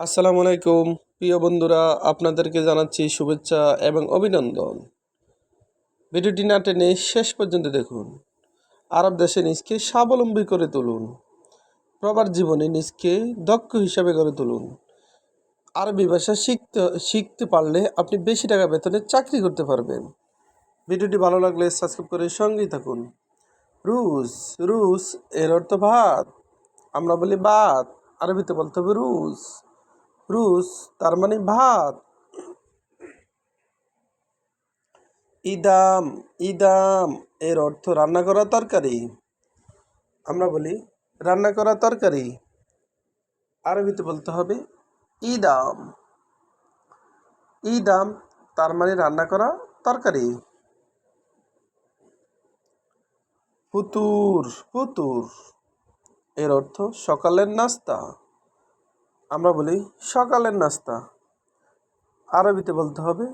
আসসালামু আলাইকুম প্রিয় বন্ধুরা, আপনাদেরকে জানাচ্ছি শুভেচ্ছা এবং অভিনন্দন। ভিডিওটি না টেনে শেষ পর্যন্ত দেখুন। আরব দেশে নিজকে স্বাবলম্বী করে তুলুন। প্রবাস জীবনে নিজকে দক্ষ হিসাবে গড়ে তুলুন। আরবি ভাষা শিখতে পারলে আপনি বেশি টাকা বেতনে চাকরি করতে পারবেন। ভিডিওটি ভালো লাগলে সাবস্ক্রাইব করে সঙ্গেই থাকুন। রুস রুস এর অর্থ ভাত। আমরা বলি ভাত, আরবিতে বলতে হবে রুস। রুস তার মানে ভাত। ইদাম ইদাম এর অর্থ রান্না করা তরকারি। আমরা বলি রান্না করা তরকারি, আরবিতে বলতে হবে ইদাম। ইদাম তার মানে রান্না করা তরকারি। ফুতুর ফুতুর এর অর্থ সকালের নাস্তা। আমরা বলি সকালের নাস্তা, আরবিতে বলতে হবে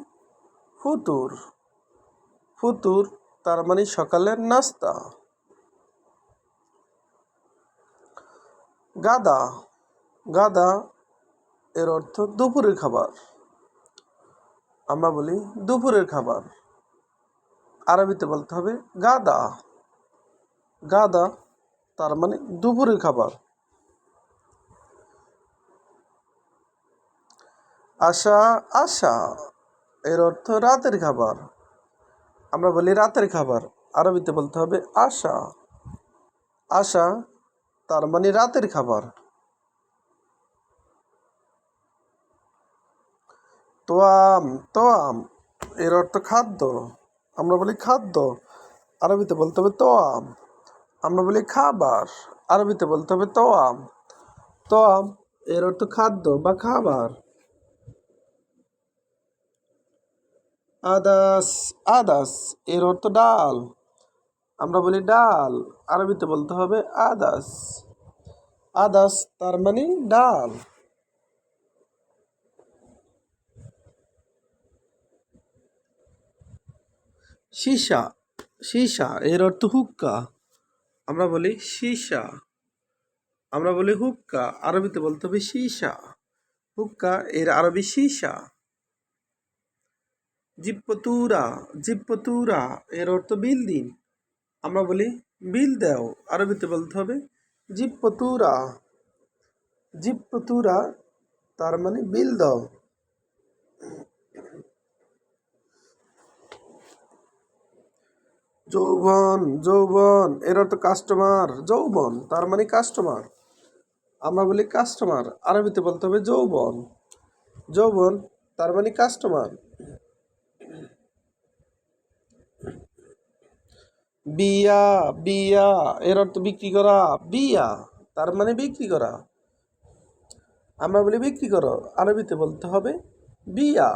ফুতুর। ফুতুর তার মানে সকালের নাস্তা। গাদা গাদা এর অর্থ দুপুরের খাবার। আমরা বলি দুপুরের খাবার, আরবিতে বলতে হবে গাদা। গাদা তার মানে দুপুরের খাবার। আশা আশা এর অর্থ রাতের খাবার। আমরা বলি রাতের খাবার, আরবিতে বলতে হবে আশা। আশা তার মানে রাতের খাবার। তোয়াম তোয়াম এর অর্থ খাদ্য। আমরা বলি খাদ্য, আরবিতে বলতে হবে তোয়াম। আমরা বলি খাবার, আরবিতে বলতে হবে তোয়াম। তোয়াম এর অর্থ খাদ্য বা খাবার। আদাস আদাস এর অর্থ ডাল। আমরা বলি ডাল, আরবিতে বলতে হবে আদাস। আদাস তার মানে ডাল। সীসা সীসা এর অর্থ হুক্কা। আমরা বলি সীসা। আমরা বলি হুক্কা, আরবিতে বলতে হবে সীসা। হুক্কা এর আরবি সীসা। জিপ্পতুরা জিপ্পতুরা এর অর্থ বিল দিন। আমরা বলি বিল দাও, আরবিতে বলতে হবে জিপ্পতুরা। জিপ্পতুরা তার মানে বিল দাও। যৌবন যৌবন এর অর্থ কাস্টমার। যৌবন তার মানে কাস্টমার। আমরা বলি কাস্টমার, আরবিতে বলতে হবে যৌবন। যৌবন তার মানে কাস্টমার। বিয়া বিয়া এর অর্থ বিক্রি করা। বিয়া তার মানে বিক্রি করা। আমরা বলি বিক্রি করো, আরবিতে বলতে হবে বিয়া।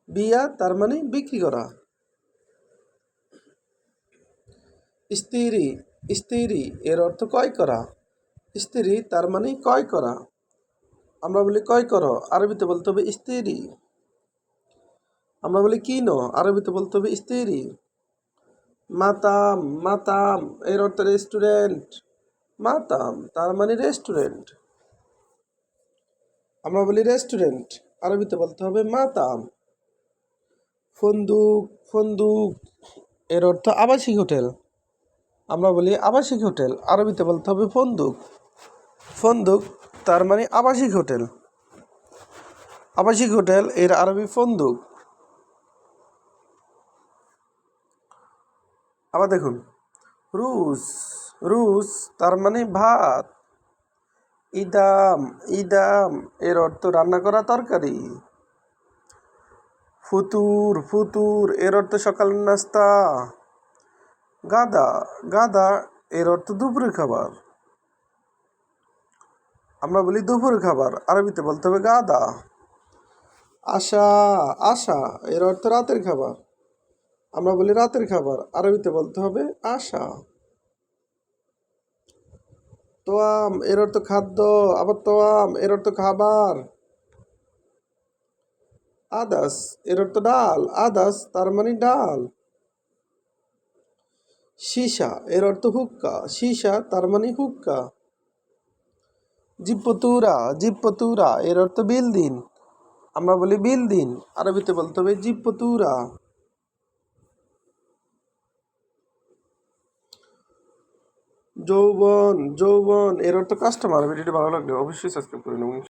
বিয়া তার মানে বিক্রি করা। স্ত্রী স্ত্রী এর অর্থ ক্রয় করা। স্ত্রী তার মানে ক্রয় করা। আমরা বলি ক্রয় করো, আরবিতে বলতে হবে স্ত্রী। আমরা বলি কিনো, আরবিতে বলতে হবে স্ত্রী। মাতাম মাতাম এর অর্থ রেস্টুরেন্ট। মাতাম তার মানে রেস্টুরেন্ট। আমরা বলি রেস্টুরেন্ট, আরবিতে বলতে হবে মাতাম। ফন্দুক ফন্দুক এর অর্থ আবাসিক হোটেল। আমরা বলি আবাসিক হোটেল, আরবিতে বলতে হবে ফন্দুক। ফন্দুক তার মানে আবাসিক হোটেল। আবাসিক হোটেল এর আরবি ফন্দুক। আবার দেখুন, রুস রুস তার মানে ভাত। ইদাম ইদাম এর অর্থ রান্না করা তরকারি। ফুতুর ফুতুর এর অর্থ সকালের নাস্তা। গাদা গাদা এর অর্থ দুপুরের খাবার। আমরা বলি দুপুরের খাবার, আরবিতে বলতে হবে গাদা। আশা আশা এর অর্থ রাতের খাবার। আমরা বলি রাতের খাবার, আরবিতে বলতে হবে আশা। তোয়াম এর অর্থ খাদ্য, আবার তোয়াম এর অর্থ খাবার। আদাস এর অর্থ ডাল। আদাস তার মানে ডাল। সীসা এর অর্থ হুক্কা। সীসা তার মানে হুক্কা। জিপ্পতুরা, জিপ্পতুরা এর অর্থ বিল দিন। আমরা বলি বিল দিন, আরবিতে বলতে হবে জিপ্পতুরা। যৌবন, যৌবন এর অর্থ কাস্টমার। ভিডিওটি ভালো লাগলে অবশ্যই সাবস্ক্রাইব করে নেবেন।